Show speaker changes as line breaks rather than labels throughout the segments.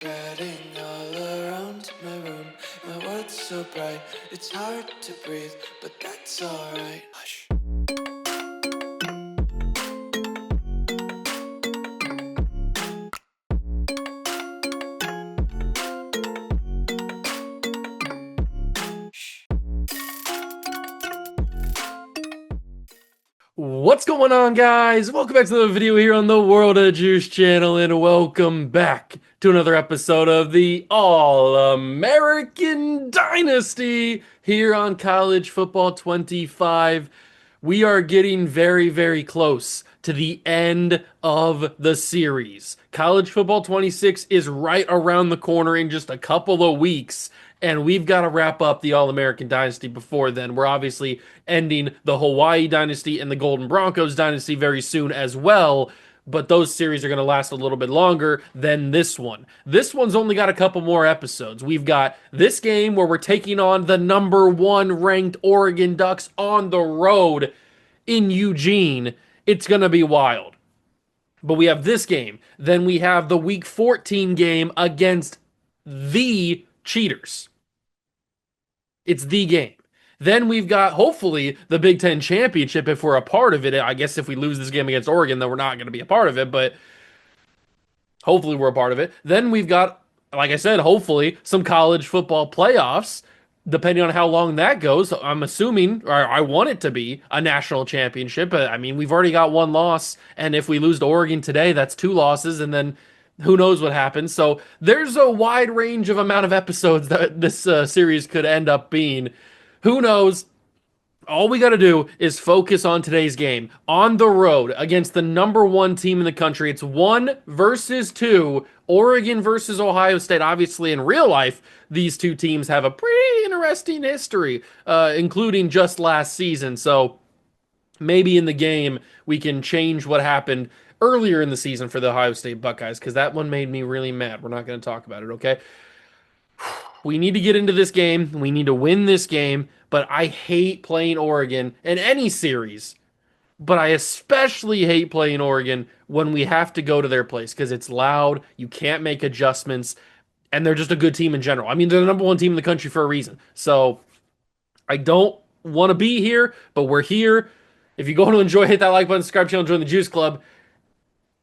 Spreading all around my room, my world's so bright, it's hard to breathe, but that's alright. Hush.
What's going on, guys? Welcome back to another video here on the World of Juice channel, and welcome back to another episode of the All-American Dynasty here on College Football 25. We are getting very, very close to the end of the series. College Football 26 is right around the corner in just a couple of weeks, and we've got to wrap up the All-American Dynasty before then. We're obviously ending the Hawaii Dynasty and the Golden Broncos Dynasty very soon as well, but those series are going to last a little bit longer than this one. This one's only got a couple more episodes. We've got this game where we're taking on the number 1 ranked Oregon Ducks on the road in Eugene. It's going to be wild. But we have this game. Then we have the Week 14 game against the cheaters. It's the game. Then we've got, hopefully, the Big Ten Championship if we're a part of it. I guess if we lose this game against Oregon, then we're not going to be a part of it, but hopefully we're a part of it. Then we've got, like I said, hopefully, some college football playoffs, depending on how long that goes. I'm assuming, or I want it to be, a national championship. I mean, we've already got one loss, and if we lose to Oregon today, that's 2 losses, and then who knows what happens. So there's a wide range of amount of episodes that this series could end up being. Who knows? All we got to do is focus on today's game on the road against the number 1 team in the country. It's 1 versus 2, Oregon versus Ohio State. Obviously, in real life, these two teams have a pretty interesting history, including just last season. So maybe in the game, we can change what happened earlier in the season for the Ohio State Buckeyes, because that one made me really mad. We're not going to talk about it, okay? We need to get into this game. We need to win this game, but I hate playing Oregon in any series. But I especially hate playing Oregon when we have to go to their place because it's loud, you can't make adjustments, and they're just a good team in general. I mean, they're the number 1 team in the country for a reason. So I don't want to be here, but we're here. If you go to enjoy, hit that like button, subscribe channel, join the Juice Club,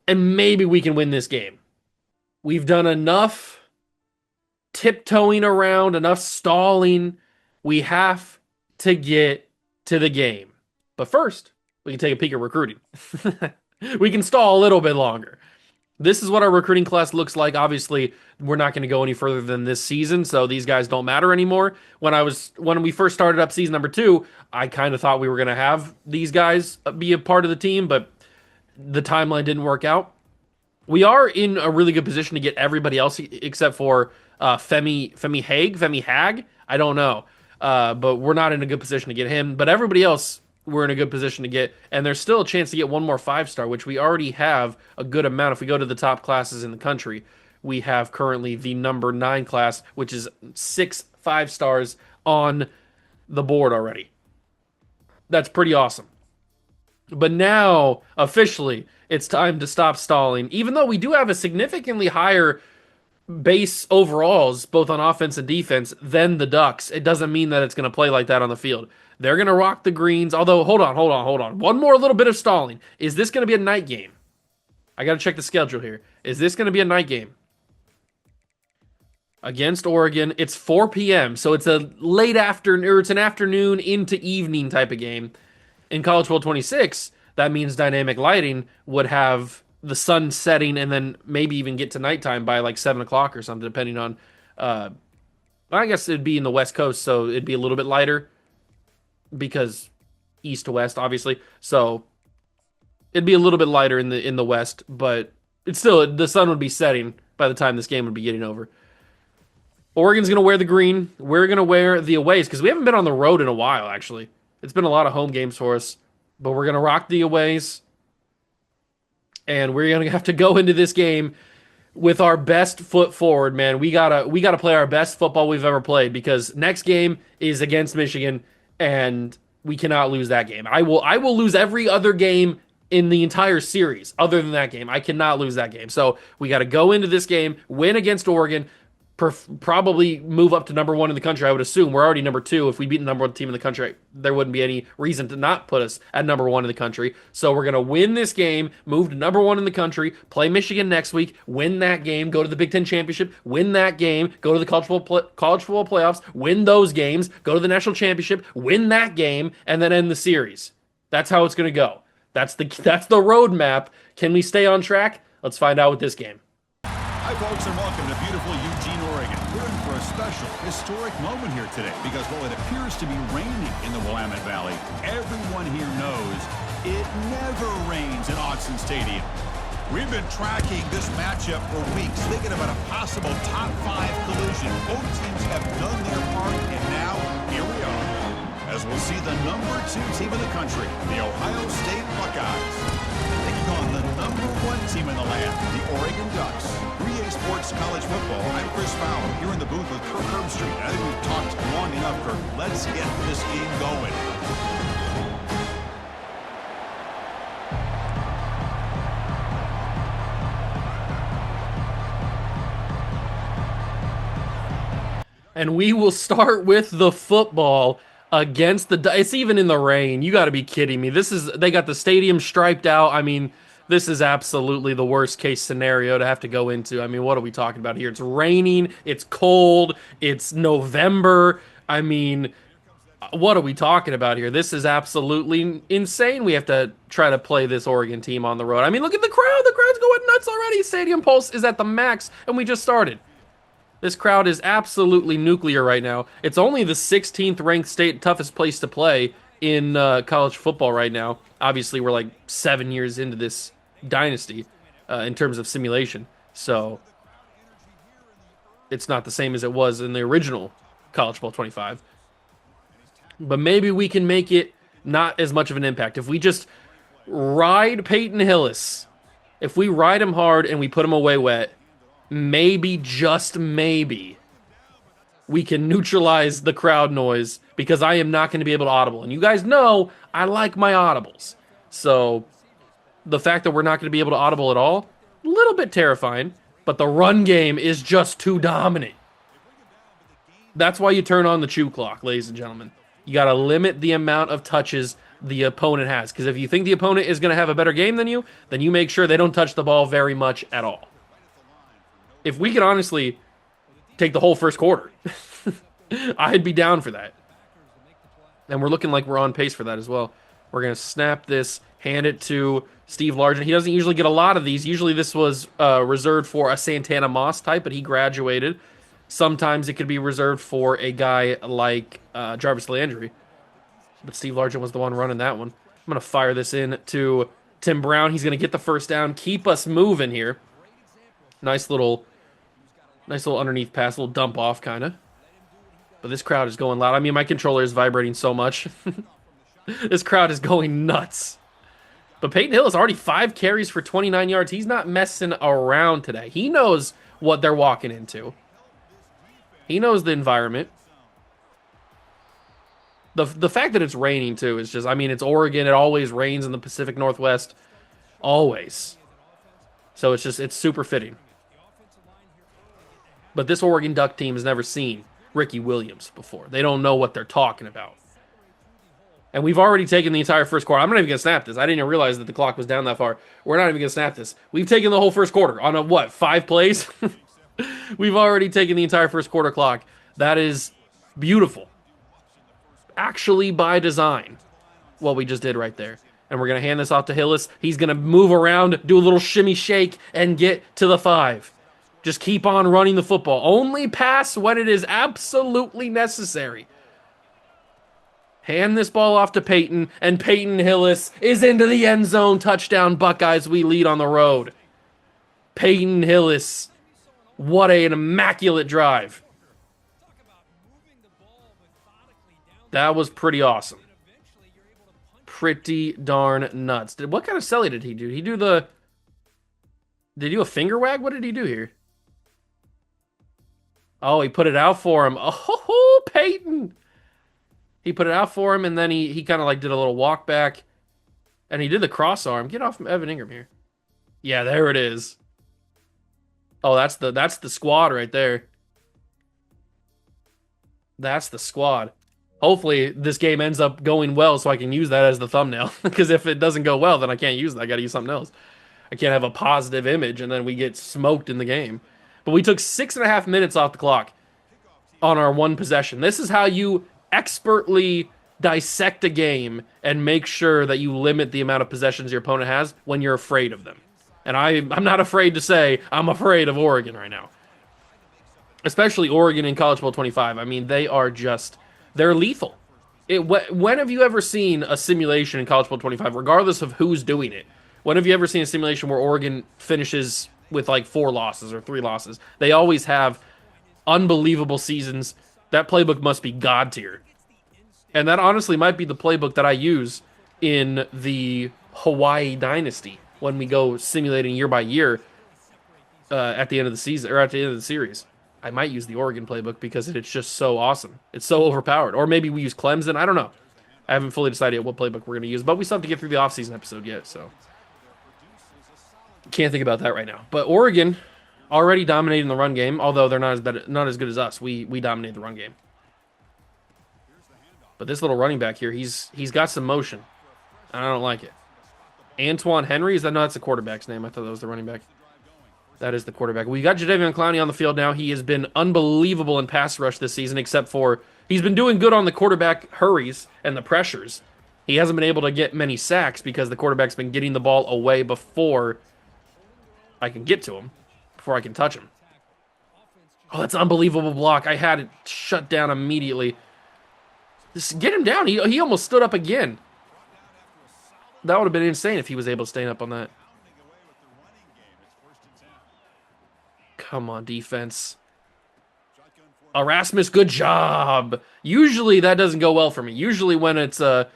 and maybe we can win this game. We've done enough tiptoeing around, enough stalling. We have to get to the game. But first, we can take a peek at recruiting. We can stall a little bit longer. This is what our recruiting class looks like. Obviously, we're not going to go any further than this season, so these guys don't matter anymore. When we first started up season number 2, I kind of thought we were going to have these guys be a part of the team, but the timeline didn't work out. We are in a really good position to get everybody else except for Femi Hag. I don't know, but we're not in a good position to get him. But everybody else, we're in a good position to get, and there's still a chance to get one more 5-star, which we already have a good amount. If we go to the top classes in the country, we have currently the number 9 class, which is 6 5-stars on the board already. That's pretty awesome. But now, officially, it's time to stop stalling. Even though we do have a significantly higher base overalls, both on offense and defense, than the Ducks, it doesn't mean that it's going to play like that on the field. They're going to rock the greens. Although, hold on. One more little bit of stalling. Is this going to be a night game? I got to check the schedule here. Is this going to be a night game? Against Oregon, it's 4 p.m., so it's a late afternoon, or it's an afternoon into evening type of game. In College Football 26, that means dynamic lighting would have the sun setting and then maybe even get to nighttime by like 7 o'clock or something, depending on, I guess it'd be in the West Coast, so it'd be a little bit lighter because east to west, obviously. So it'd be a little bit lighter in the West, but it's still, the sun would be setting by the time this game would be getting over. Oregon's going to wear the green. We're going to wear the aways because we haven't been on the road in a while, actually. It's been a lot of home games for us, but we're going to rock the aways, and we're going to have to go into this game with our best foot forward, man. We gotta play our best football we've ever played because next game is against Michigan, and we cannot lose that game. I will lose every other game in the entire series other than that game. I cannot lose that game. So we got to go into this game, win against Oregon, probably move up to number one in the country. I would assume we're already number two. If we beat the number one team in the country, there wouldn't be any reason to not put us at number one in the country. So we're going to win this game, move to number one in the country, play Michigan next week, win that game, go to the Big Ten Championship, win that game, go to the college football playoffs, win those games, go to the national championship, win that game, and then end the series. That's how it's going to go. That's the roadmap. Can we stay on track? Let's find out with this game.
Hi, folks, and welcome to beautiful Eugene, Oregon. We're in for a special, historic moment here today because while it appears to be raining in the Willamette Valley, everyone here knows it never rains in Autzen Stadium. We've been tracking this matchup for weeks, thinking about a possible top 5 collision. Both teams have done their part, and now here we are, as we'll see the number 2 team in the country, the Ohio State Buckeyes, taking on the number 1 team in the land, the Oregon Ducks. 3A Sports College Football, I'm Chris Fowler, here in the booth with Kirk Herbstreit. I think we've talked long enough, Kirk. Let's get this game going.
And we will start with the football against the... It's even in the rain. You got to be kidding me. They got the stadium striped out. I mean, this is absolutely the worst case scenario to have to go into. I mean, what are we talking about here? It's raining. It's cold. It's November. I mean, what are we talking about here? This is absolutely insane. We have to try to play this Oregon team on the road. I mean, look at the crowd. The crowd's going nuts already. Stadium pulse is at the max, and we just started. This crowd is absolutely nuclear right now. It's only the 16th ranked state toughest place to play in college football right now. Obviously, we're like 7 years into this dynasty in terms of simulation. So it's not the same as it was in the original College Football 25. But maybe we can make it not as much of an impact. If we just ride Peyton Hillis, if we ride him hard and we put him away wet, maybe, just maybe, we can neutralize the crowd noise because I am not going to be able to audible. And you guys know I like my audibles. So the fact that we're not going to be able to audible at all, a little bit terrifying, but the run game is just too dominant. That's why you turn on the chew clock, ladies and gentlemen. You got to limit the amount of touches the opponent has. Because if you think the opponent is going to have a better game than you, then you make sure they don't touch the ball very much at all. If we could honestly take the whole first quarter, I'd be down for that. And we're looking like we're on pace for that as well. We're going to snap this, hand it to Steve Largent. He doesn't usually get a lot of these. Usually this was reserved for a Santana Moss type, but he graduated. Sometimes it could be reserved for a guy like Jarvis Landry. But Steve Largent was the one running that one. I'm going to fire this in to Tim Brown. He's going to get the first down, keep us moving here. Nice little underneath pass, a little dump off kind of. But this crowd is going loud. I mean, my controller is vibrating so much. This crowd is going nuts. But Peyton Hill is already 5 carries for 29 yards. He's not messing around today. He knows what they're walking into. He knows the environment. The fact that it's raining, too, is just... I mean, it's Oregon. It always rains in the Pacific Northwest. Always. So it's super fitting. But this Oregon Duck team has never seen Ricky Williams before. They don't know what they're talking about. And we've already taken the entire first quarter. I'm not even going to snap this. I didn't even realize that the clock was down that far. We're not even going to snap this. We've taken the whole first quarter on a, 5 plays? We've already taken the entire first quarter clock. That is beautiful. Actually by design, what we just did right there. And we're going to hand this off to Hillis. He's going to move around, do a little shimmy shake, and get to the 5. Just keep on running the football. Only pass when it is absolutely necessary. Hand this ball off to Peyton, and Peyton Hillis is into the end zone. Touchdown, Buckeyes. We lead on the road. Peyton Hillis. What an immaculate drive. That was pretty awesome. Pretty darn nuts. What kind of celly did he do? Did he do a finger wag? What did he do here? Oh, he put it out for him. Oh, Peyton. He put it out for him, and then he kind of like did a little walk back. And he did the cross arm. Get off Evan Ingram here. Yeah, there it is. Oh, that's the squad right there. That's the squad. Hopefully this game ends up going well so I can use that as the thumbnail. Because if it doesn't go well, then I can't use that. I got to use something else. I can't have a positive image and then we get smoked in the game. But we took 6.5 minutes off the clock on our one possession. This is how you expertly dissect a game and make sure that you limit the amount of possessions your opponent has when you're afraid of them. And I'm not afraid to say I'm afraid of Oregon right now. Especially Oregon in College Bowl 25. I mean, they're lethal. When have you ever seen a simulation in College Bowl 25, regardless of who's doing it? When have you ever seen a simulation where Oregon finishes with like 4 losses or 3 losses? They always have unbelievable seasons. That playbook must be God tier. And that honestly might be the playbook that I use in the Hawaii Dynasty when we go simulating year by year at the end of the season or at the end of the series. I might use the Oregon playbook because it's just so awesome. It's so overpowered. Or maybe we use Clemson. I don't know. I haven't fully decided what playbook we're going to use, but we still have to get through the offseason episode yet, so can't think about that right now. But Oregon already dominating the run game, although they're not as good as us. We dominate the run game. But this little running back here, he's got some motion. And I don't like it. Antoine Henry, that's the quarterback's name. I thought that was the running back. That is the quarterback. We got Jadeveon Clowney on the field now. He has been unbelievable in pass rush this season, except for he's been doing good on the quarterback hurries and the pressures. He hasn't been able to get many sacks because the quarterback's been getting the ball away before I can get to him, before I can touch him. Oh, that's an unbelievable block. I had it shut down immediately. Just get him down. He almost stood up again. That would have been insane if he was able to stand up on that. Come on, defense. Erasmus, good job. Usually that doesn't go well for me. Usually when it's a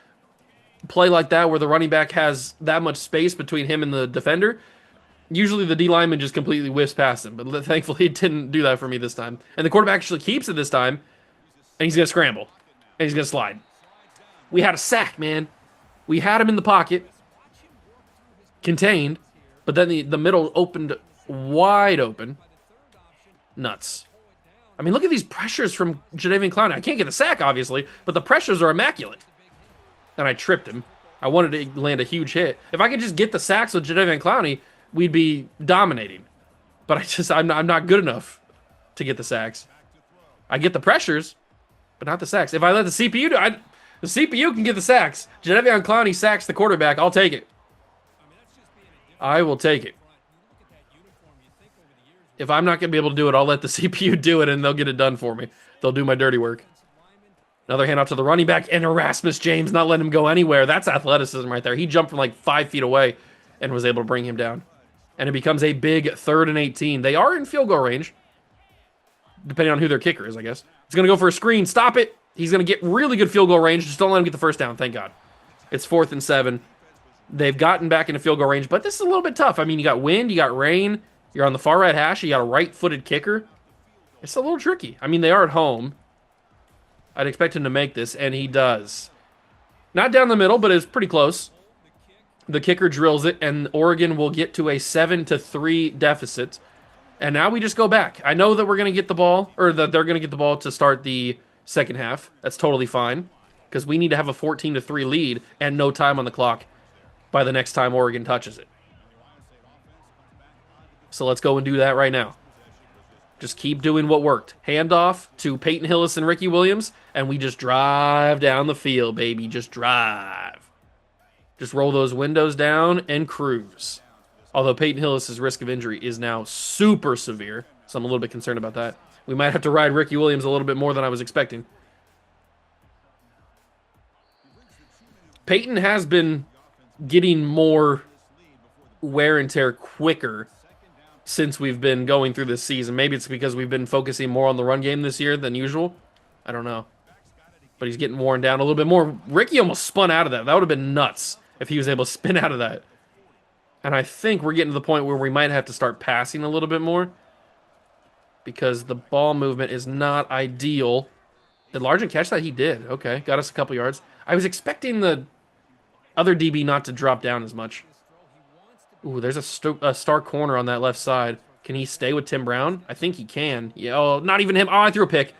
play like that where the running back has that much space between him and the defender, usually the D lineman just completely whiffs past him. But thankfully it didn't do that for me this time. And the quarterback actually keeps it this time. And he's going to scramble. And he's going to slide. We had a sack, man. We had him in the pocket. Contained. But then the middle opened wide open. Nuts. I mean, look at these pressures from Jadeveon Clowney. I can't get a sack, obviously, but the pressures are immaculate. And I tripped him. I wanted to land a huge hit. If I could just get the sacks with Jadeveon Clowney, we'd be dominating. But I'm not good enough to get the sacks. I get the pressures, but not the sacks. If I let the CPU do it, the CPU can get the sacks. Jadeveon Clowney sacks the quarterback. I'll take it. I will take it. If I'm not going to be able to do it, I'll let the CPU do it, and they'll get it done for me. They'll do my dirty work. Another handoff to the running back, and Erasmus James not letting him go anywhere. That's athleticism right there. He jumped from like 5 feet away and was able to bring him down. And it becomes a big 3rd and 18. They are in field goal range, depending on who their kicker is, I guess. He's going to go for a screen. Stop it. He's going to get really good field goal range. Just don't let him get the first down, thank God. It's 4th and 7. They've gotten back into field goal range, but this is a little bit tough. I mean, you got wind, you got rain. You're on the far right hash. You got a right-footed kicker. It's a little tricky. I mean, they are at home. I'd expect him to make this, and he does. Not down the middle, but it's pretty close. The kicker drills it, and Oregon will get to a 7-3 deficit. And now we just go back. I know that we're going to get the ball, or that they're going to get the ball to start the second half. That's totally fine, because we need to have a 14-3 lead and no time on the clock by the next time Oregon touches it. So let's go and do that right now. Just keep doing what worked. Handoff to Peyton Hillis and Ricky Williams, and we just drive down the field, baby. Just drive. Just roll those windows down and cruise. Although Peyton Hillis' risk of injury is now super severe, so I'm a little bit concerned about that. We might have to ride Ricky Williams a little bit more than I was expecting. Peyton has been getting more wear and tear quicker since we've been going through this season. Maybe it's because we've been focusing more on the run game this year than usual. I don't know. But he's getting worn down a little bit more. Ricky almost spun out of that. That would have been nuts if he was able to spin out of that. And I think we're getting to the point where we might have to start passing a little bit more because the ball movement is not ideal. Did Largent catch that? He did. Okay, got us a couple yards. I was expecting the other DB not to drop down as much. Ooh, there's a star corner on that left side. Can he stay with Tim Brown? I think he can. Yeah, oh, not even him. Oh, I threw a pick.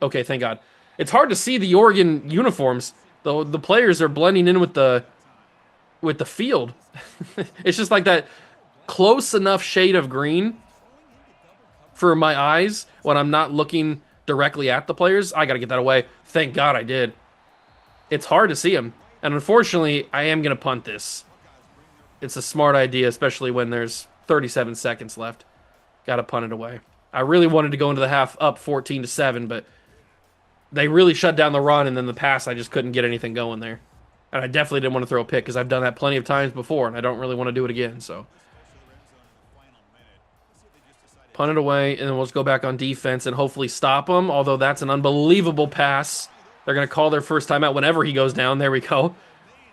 Okay, thank God. It's hard to see the Oregon uniforms. The players are blending in with the field. It's just like that close enough shade of green for my eyes when I'm not looking directly at the players. I got to get that away. Thank God I did. It's hard to see them. And unfortunately, I am going to punt this. It's a smart idea, especially when there's 37 seconds left. Got to punt it away. I really wanted to go into the half up 14-7, but they really shut down the run, and then the pass, I just couldn't get anything going there. And I definitely didn't want to throw a pick because I've done that plenty of times before, and I don't really want to do it again. So punt it away, and then we'll just go back on defense and hopefully stop them, although that's an unbelievable pass. They're going to call their first timeout whenever he goes down. There we go.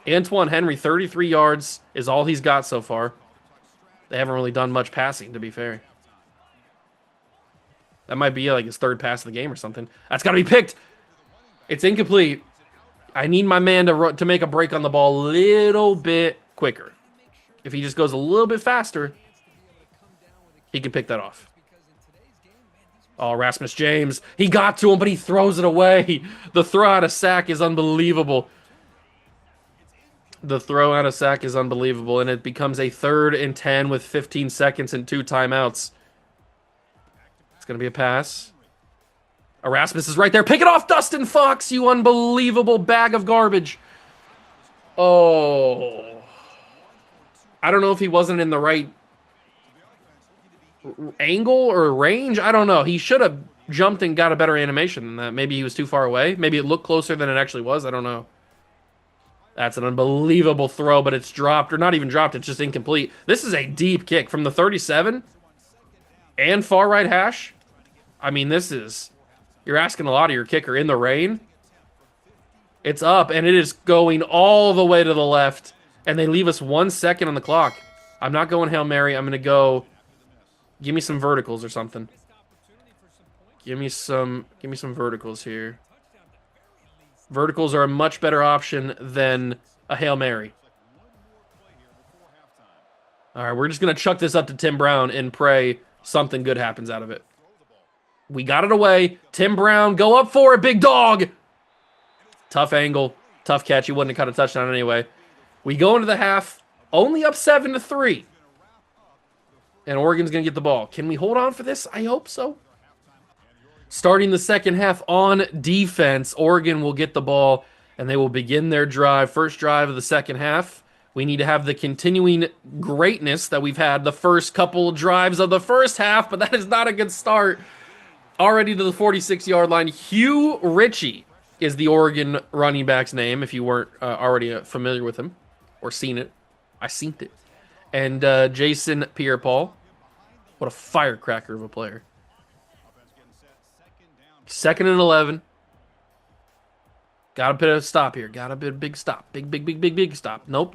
Antoine Henry, 33 yards is all he's got so far. They haven't really done much passing, to be fair. That might be like his third pass of the game or something. That's got to be picked. It's incomplete. I need my man to make a break on the ball a little bit quicker. If he just goes a little bit faster, he can pick that off. Oh, Rasmus James. He got to him, but he throws it away. The throw out of sack is unbelievable. The throw out of sack is unbelievable, and it becomes a 3rd and 10 with 15 seconds and 2 timeouts. It's going to be a pass. Erasmus is right there. Pick it off, Dustin Fox, you unbelievable bag of garbage. Oh. I don't know if he wasn't in the right angle or range. I don't know. He should have jumped and got a better animation than that. Maybe he was too far away. Maybe it looked closer than it actually was. I don't know. That's an unbelievable throw, but it's dropped, or not even dropped, it's just incomplete. This is a deep kick from the 37 and far right hash. I mean, you're asking a lot of your kicker in the rain. It's up, and it is going all the way to the left, and they leave us 1 second on the clock. I'm not going Hail Mary. I'm going to go, give me some verticals or something. Give me some verticals here. Verticals are a much better option than a Hail Mary. All right, we're just going to chuck this up to Tim Brown and pray something good happens out of it. We got it away. Tim Brown, go up for it, big dog. Tough angle, tough catch. He wouldn't have caught a touchdown anyway. We go into the half, only up 7-3. And Oregon's going to get the ball. Can we hold on for this? I hope so. Starting the second half on defense, Oregon will get the ball, and they will begin their drive. First drive of the second half. We need to have the continuing greatness that we've had the first couple drives of the first half, but that is not a good start. Already to the 46-yard line. Hugh Ritchie is the Oregon running back's name, if you weren't already familiar with him or seen it. I seen it. And Jason Pierre-Paul. What a firecracker of a player. 2nd and 11. Got to put a stop here. Got to put a big stop. Big stop. Nope.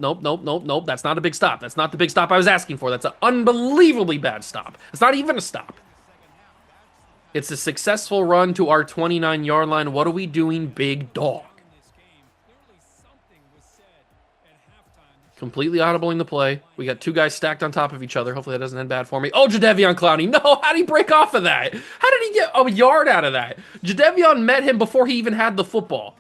That's not a big stop. That's not the big stop I was asking for. That's an unbelievably bad stop. It's not even a stop. It's a successful run to our 29-yard line. What are we doing, big dog? Completely audibling the play. We got 2 guys stacked on top of each other. Hopefully that doesn't end bad for me. Oh, Jadeveon Clowney. No, how did he break off of that? How did he get a yard out of that? Jadeveon met him before he even had the football.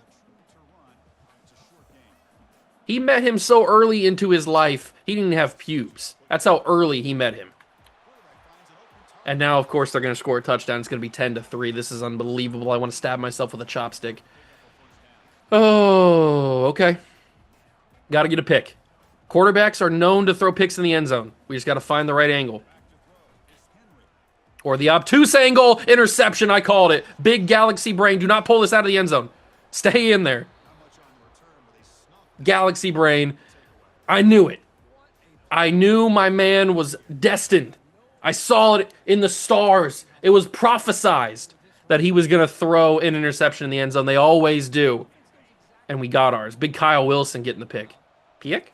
He met him so early into his life, he didn't even have pubes. That's how early he met him. And now, of course, they're going to score a touchdown. It's going to be 10-3. This is unbelievable. I want to stab myself with a chopstick. Oh, okay. Got to get a pick. Quarterbacks are known to throw picks in the end zone. We just got to find the right angle. Or the obtuse angle. Interception, I called it. Big galaxy brain. Do not pull this out of the end zone. Stay in there. Galaxy brain. I knew it. I knew my man was destined. I saw it in the stars. It was prophesized that he was going to throw an interception in the end zone. They always do. And we got ours. Big Kyle Wilson getting the pick. Pick?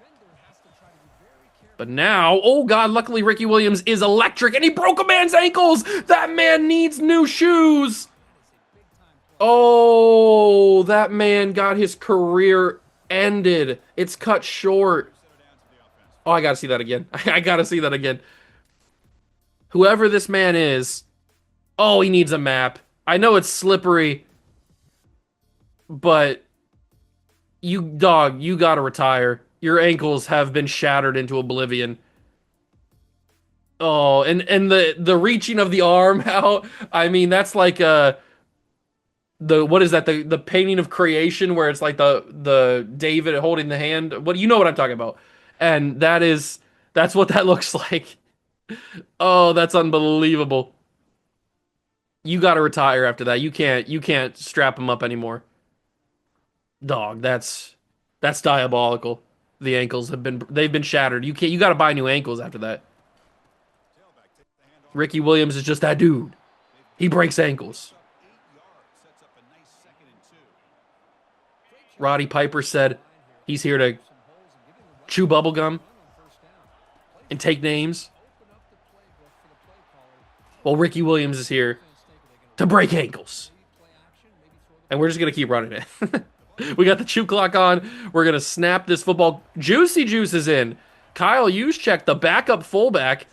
But now, oh God, luckily Ricky Williams is electric, and he broke a man's ankles. That man needs new shoes. Oh, that man got his career ended. It's cut short. Oh, I gotta see that again. I gotta see that again. Whoever this man is, oh, he needs a map. I know it's slippery, but you gotta retire. Your ankles have been shattered into oblivion. Oh, and the reaching of the arm out. I mean, that's like the what is that? The painting of creation where it's like the David holding the hand. What you know what I'm talking about? And that's what that looks like. Oh, that's unbelievable. You got to retire after that. You can't strap him up anymore. Dog, that's diabolical. The ankles they've been shattered. You got to buy new ankles after that. Ricky Williams is just that dude. He breaks ankles. Roddy Piper said he's here to chew bubblegum and take names. Well, Ricky Williams is here to break ankles. And we're just going to keep running it. We got the chew clock on. We're going to snap this football. Juicy Juice is in. Kyle Juszczyk, the backup fullback,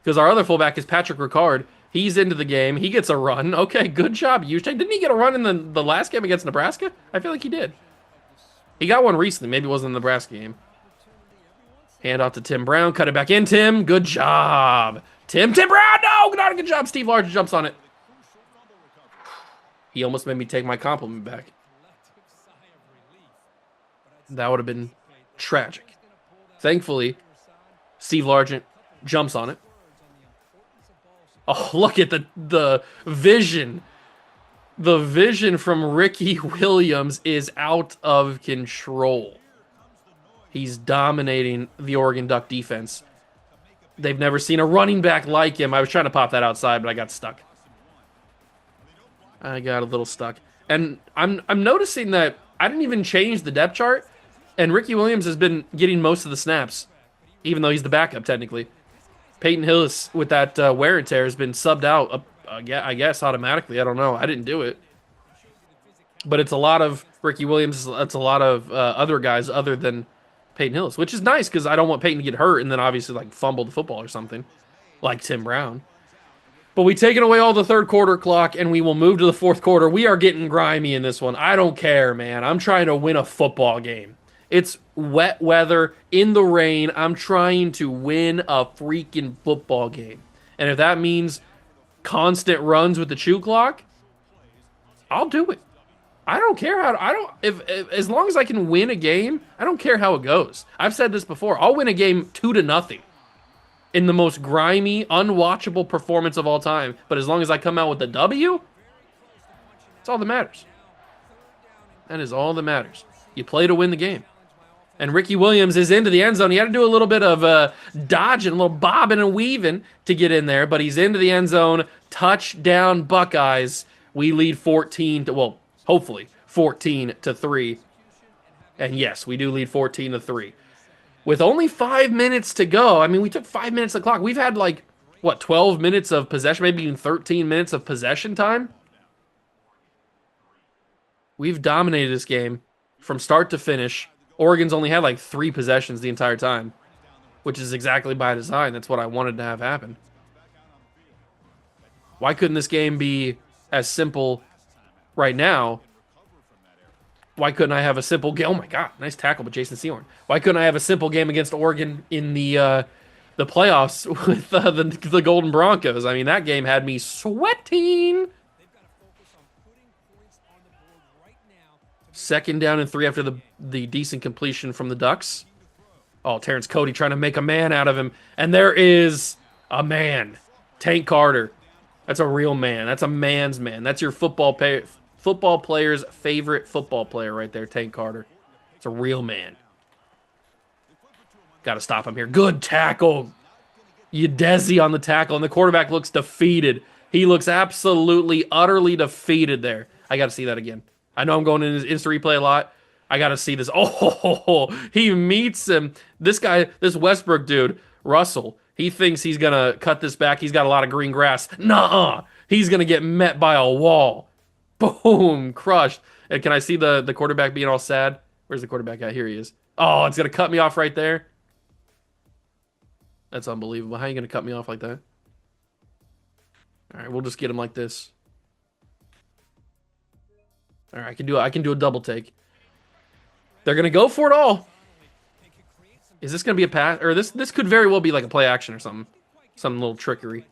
because our other fullback is Patrick Ricard. He's into the game. He gets a run. Okay, good job, Juszczyk. Didn't he get a run in the last game against Nebraska? I feel like he did. He got one recently. Maybe it wasn't in the Nebraska game. Hand off to Tim Brown. Cut it back in, Tim. Good job. Tim Brown. No, not a good job. Steve Largent jumps on it. He almost made me take my compliment back. That would have been tragic. Thankfully, Steve Largent jumps on it. Oh, look at the vision. The vision from Ricky Williams is out of control. He's dominating the Oregon Duck defense. They've never seen a running back like him. I was trying to pop that outside, but I got stuck. I got a little stuck. And I'm noticing that I didn't even change the depth chart, and Ricky Williams has been getting most of the snaps, even though he's the backup technically. Peyton Hillis, with that wear and tear, has been subbed out, I guess, automatically. I don't know. I didn't do it. But it's a lot of Ricky Williams. It's a lot of other guys other than Peyton Hillis, which is nice because I don't want Peyton to get hurt and then obviously like fumble the football or something like Tim Brown. But we taken away all the third quarter clock and we will move to the fourth quarter. We are getting grimy in this one. I don't care, man. I'm trying to win a football game. It's wet weather in the rain. I'm trying to win a freaking football game. And if that means constant runs with the chew clock, I'll do it. I don't care if as long as I can win a game, I don't care how it goes. I've said this before. I'll win a game 2-0 in the most grimy, unwatchable performance of all time. But as long as I come out with the W, that's all that matters. That is all that matters. You play to win the game. And Ricky Williams is into the end zone. He had to do a little bit of dodging, a little bobbing and weaving to get in there, but he's into the end zone. Touchdown, Buckeyes. We lead 14 to, well, hopefully 14-3. And yes, we do lead 14-3. With only 5 minutes to go, I mean, we took 5 minutes of the clock. We've had 12 minutes of possession, maybe even 13 minutes of possession time. We've dominated this game from start to finish. Oregon's only had 3 possessions the entire time, which is exactly by design. That's what I wanted to have happen. Why couldn't this game be as simple right now? Why couldn't I have a simple game? Oh my God, nice tackle by Jason Sehorn. Why couldn't I have a simple game against Oregon in the playoffs with the Golden Broncos? I mean, that game had me sweating. 2nd down and 3 after the decent completion from the Ducks. Oh, Terrence Cody trying to make a man out of him. And there is a man. Tank Carter. That's a real man. That's a man's man. That's your football player's favorite football player right there, Tank Carter. It's a real man. Got to stop him here. Good tackle. Udeze on the tackle, and the quarterback looks defeated. He looks absolutely, utterly defeated there. I got to see that again. I know I'm going in his instant replay a lot. I got to see this. Oh, he meets him. This guy, this Westbrook dude, Russell, he thinks he's going to cut this back. He's got a lot of green grass. Nuh-uh. He's going to get met by a wall. Boom, crushed. And can I see the quarterback being all sad? Where's the quarterback at? Here he is. Oh, it's going to cut me off right there. That's unbelievable. How are you going to cut me off like that? All right, we'll just get him like this. All right, I can do a double take. They're going to go for it all. Is this going to be a pass? Or this could very well be like a play action or something. Some little trickery.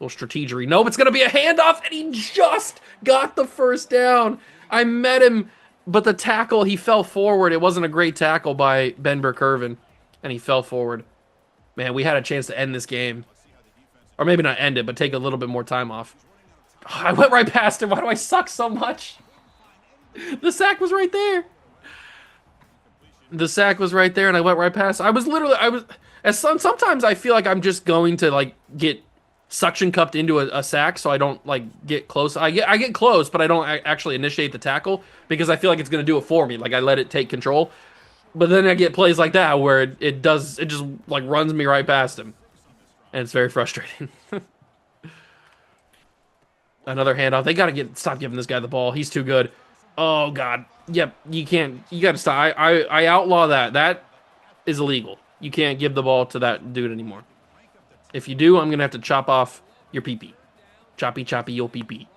Little strategery. Nope, it's going to be a handoff, and he just got the first down. I met him, but the tackle, he fell forward. It wasn't a great tackle by Ben Burkervin, and he fell forward. Man, we had a chance to end this game. Or maybe not end it, but take a little bit more time off. Oh, I went right past him. Why do I suck so much? The sack was right there. The sack was right there, and I went right past. Sometimes I feel like I'm just going to like get suction cupped into a sack, so I don't like get close. I get close, but I don't actually initiate the tackle because I feel like it's gonna do it for me. Like I let it take control, but then I get plays like that where it just like runs me right past him, and it's very frustrating. Another handoff. They gotta stop giving this guy the ball. He's too good. Oh God. Yep. You can't. You gotta stop. I outlaw that. That is illegal. You can't give the ball to that dude anymore. If you do, I'm going to have to chop off your pee-pee. Choppy, choppy, yo pee-pee.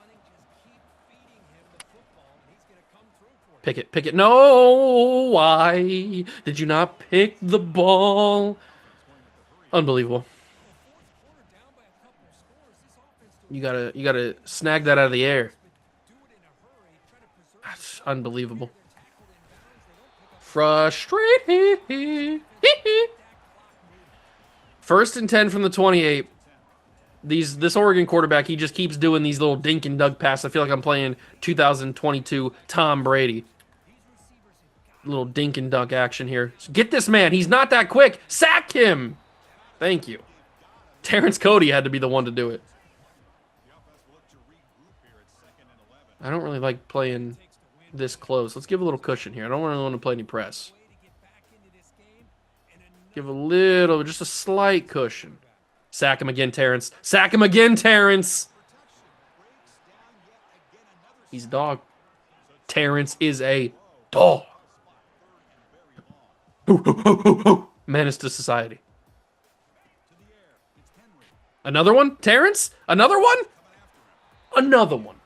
Pick it. No! Why did you not pick the ball? Unbelievable. You gotta snag that out of the air. That's unbelievable. Frustrating. 1st and 10 from the 28. This Oregon quarterback, he just keeps doing these little dink and dunk passes. I feel like I'm playing 2022 Tom Brady. Little dink and dunk action here. So get this man. He's not that quick. Sack him. Thank you. Terrence Cody had to be the one to do it. I don't really like playing this close. Let's give a little cushion here. I don't really want to play any press. Give a little, just a slight cushion. Sack him again, Terrence. Sack him again, Terrence. He's a dog. Terrence is a dog. Menace to society. Another one, Terrence? Another one? Another one.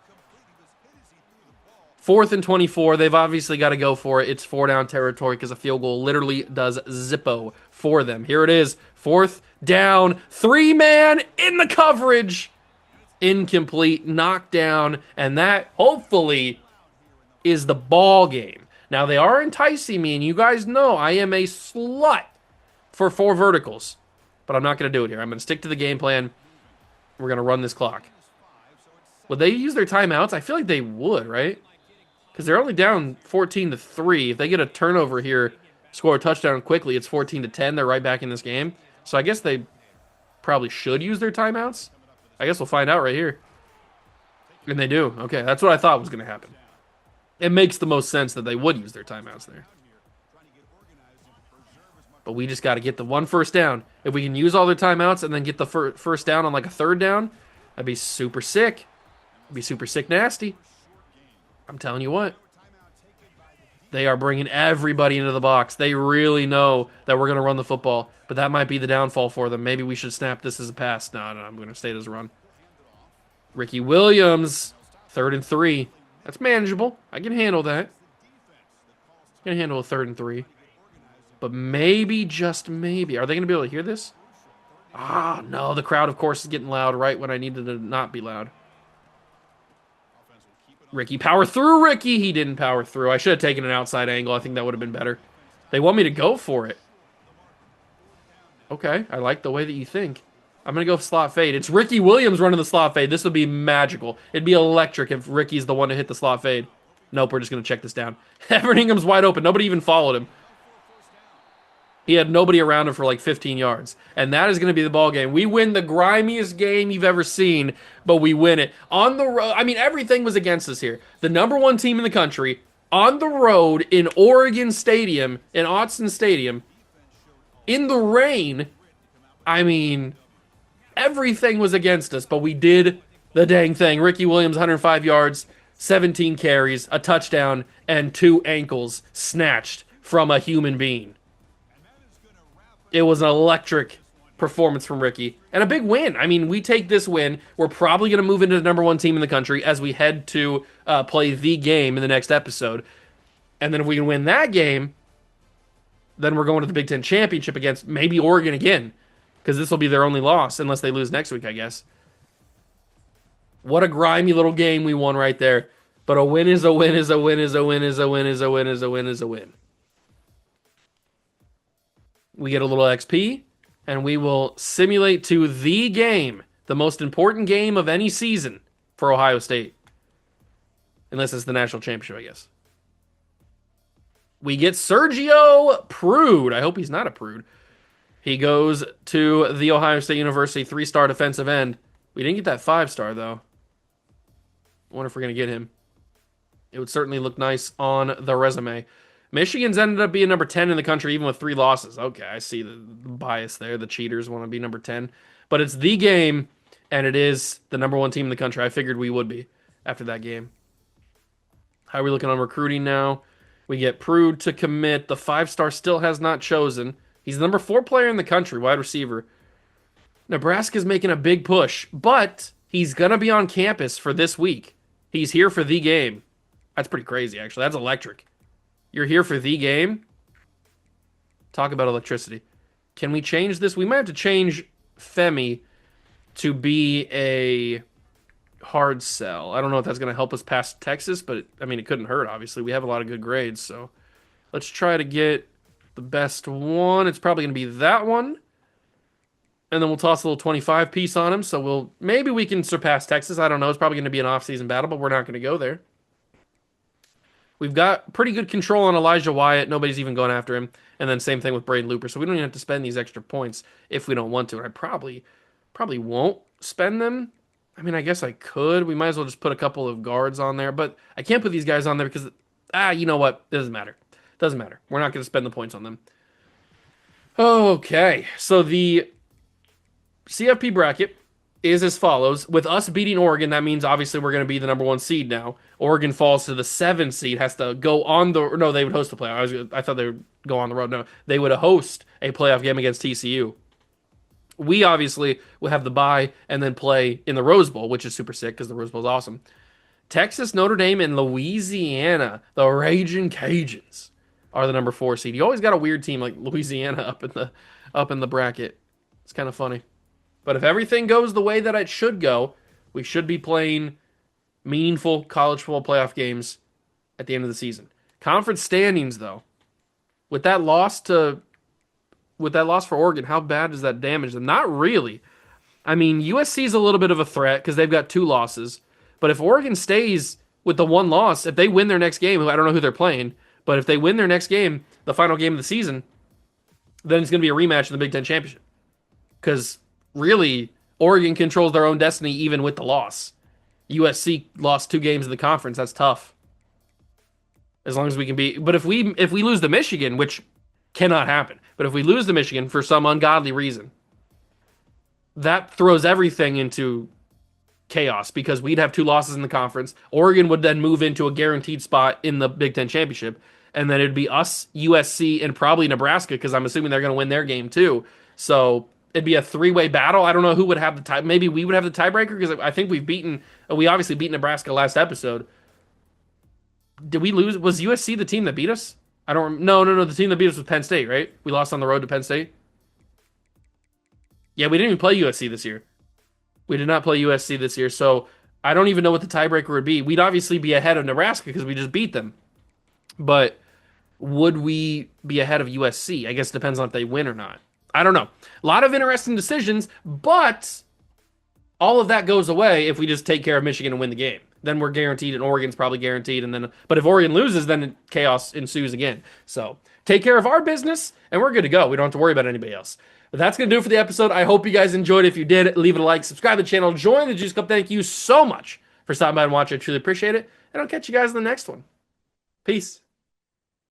4th and 24. They've obviously got to go for it. It's 4-down territory because a field goal literally does zippo for them. Here it is. 4th down. 3-man in the coverage. Incomplete. Knocked down. And that, hopefully, is the ball game. Now, they are enticing me, and you guys know I am a slut for 4 verticals. But I'm not going to do it here. I'm going to stick to the game plan. We're going to run this clock. Would they use their timeouts? I feel like they would, right? Because they're only down 14-3. If they get a turnover here, score a touchdown quickly, it's 14-10. They're right back in this game. So I guess they probably should use their timeouts. I guess we'll find out right here. And they do. Okay, that's what I thought was going to happen. It makes the most sense that they would use their timeouts there. But we just got to get the 1 first down. If we can use all their timeouts and then get the first down on like a 3rd down, that'd be super sick. It'd be super sick nasty. I'm telling you what. They are bringing everybody into the box. They really know that we're going to run the football. But that might be the downfall for them. Maybe we should snap this as a pass. No, I'm going to stay as a run. Ricky Williams, 3rd and 3. That's manageable. I can handle that. I can handle a 3rd and 3. But maybe, just maybe. Are they going to be able to hear this? Ah, no. The crowd, of course, is getting loud right when I needed to not be loud. Ricky, power through, Ricky. He didn't power through. I should have taken an outside angle. I think that would have been better. They want me to go for it. Okay, I like the way that you think. I'm going to go slot fade. It's Ricky Williams running the slot fade. This would be magical. It'd be electric if Ricky's the one to hit the slot fade. Nope, we're just going to check this down. Everett Ingham's wide open. Nobody even followed him. He had nobody around him for like 15 yards. And that is going to be the ball game. We win the grimiest game you've ever seen, but we win it. On the road, I mean, everything was against us here. The #1 team in the country, on the road in Oregon Stadium, in Autzen Stadium, in the rain. I mean, everything was against us, but we did the dang thing. Ricky Williams, 105 yards. 17 carries, a touchdown, and 2 ankles snatched from a human being. It was an electric performance from Ricky and a big win. I mean, we take this win. We're probably going to move into the number 1 team in the country as we head to play the game in the next episode. And then if we can win that game, then we're going to the Big Ten Championship against maybe Oregon again, because this will be their only loss unless they lose next week, I guess. What a grimy little game we won right there. But a win is a win is a win is a win is a win is a win is a win is a win. We get a little XP, and we will simulate to the game, the most important game of any season for Ohio State. Unless it's the national championship, I guess. We get Sergio Prude. I hope he's not a prude. He goes to the Ohio State University 3-star defensive end. We didn't get that 5-star, though. I wonder if we're going to get him. It would certainly look nice on the resume. Michigan's ended up being number 10 in the country, even with 3 losses. Okay, I see the bias there. The cheaters want to be number 10. But it's the game, and it is the number 1 team in the country. I figured we would be after that game. How are we looking on recruiting now? We get Prude to commit. The 5-star still has not chosen. He's the number 4 player in the country, wide receiver. Nebraska's making a big push, but he's going to be on campus for this week. He's here for the game. That's pretty crazy, actually. That's electric. You're here for the game? Talk about electricity. Can we change this? We might have to change Femi to be a hard sell. I don't know if that's going to help us pass Texas, but it couldn't hurt, obviously. We have a lot of good grades, so let's try to get the best one. It's probably going to be that one. And then we'll toss a little 25 piece on him, so maybe we can surpass Texas. I don't know. It's probably going to be an off-season battle, but we're not going to go there. We've got pretty good control on Elijah Wyatt. Nobody's even going after him. And then same thing with Braden Looper. So we don't even have to spend these extra points if we don't want to. And I probably won't spend them. I guess I could. We might as well just put a couple of guards on there. But I can't put these guys on there because, you know what? It doesn't matter. Doesn't matter. We're not going to spend the points on them. Okay. So the CFP bracket is as follows. With us beating Oregon, that means obviously we're going to be the number 1 seed now. Oregon falls to the 7 seed, has to go on the... No, they would host a playoff. I thought they would go on the road. No, they would host a playoff game against TCU. We obviously will have the bye and then play in the Rose Bowl, which is super sick because the Rose Bowl is awesome. Texas, Notre Dame, and Louisiana, the Ragin' Cajuns, are the number 4 seed. You always got a weird team like Louisiana up in the bracket. It's kind of funny. But if everything goes the way that it should go, we should be playing meaningful college football playoff games at the end of the season. Conference standings, though, with that loss for Oregon, how bad does that damage them? Not really. USC is a little bit of a threat because they've got 2 losses. But if Oregon stays with the 1 loss, if they win their next game, I don't know who they're playing, but if they win their next game, the final game of the season, then it's going to be a rematch in the Big Ten Championship. Because really, Oregon controls their own destiny even with the loss. USC lost 2 games in the conference. That's tough. As long as we can be... But if we lose to Michigan, which cannot happen, but if we lose to Michigan for some ungodly reason, that throws everything into chaos because we'd have 2 losses in the conference. Oregon would then move into a guaranteed spot in the Big Ten Championship, and then it'd be us, USC, and probably Nebraska because I'm assuming they're going to win their game too. So it'd be a 3-way battle. I don't know who would have the tie. Maybe we would have the tiebreaker because I think we obviously beat Nebraska last episode. Did we lose? Was USC the team that beat us? No. The team that beat us was Penn State, right? We lost on the road to Penn State. Yeah, we didn't even play USC this year. We did not play USC this year, so I don't even know what the tiebreaker would be. We'd obviously be ahead of Nebraska because we just beat them. But would we be ahead of USC? I guess it depends on if they win or not. I don't know. A lot of interesting decisions, but all of that goes away if we just take care of Michigan and win the game. Then we're guaranteed, and Oregon's probably guaranteed. But if Oregon loses, then chaos ensues again. So take care of our business, and we're good to go. We don't have to worry about anybody else. But that's going to do it for the episode. I hope you guys enjoyed. If you did, leave it a like, subscribe to the channel, join the Juice Club. Thank you so much for stopping by and watching. I truly appreciate it. And I'll catch you guys in the next one. Peace.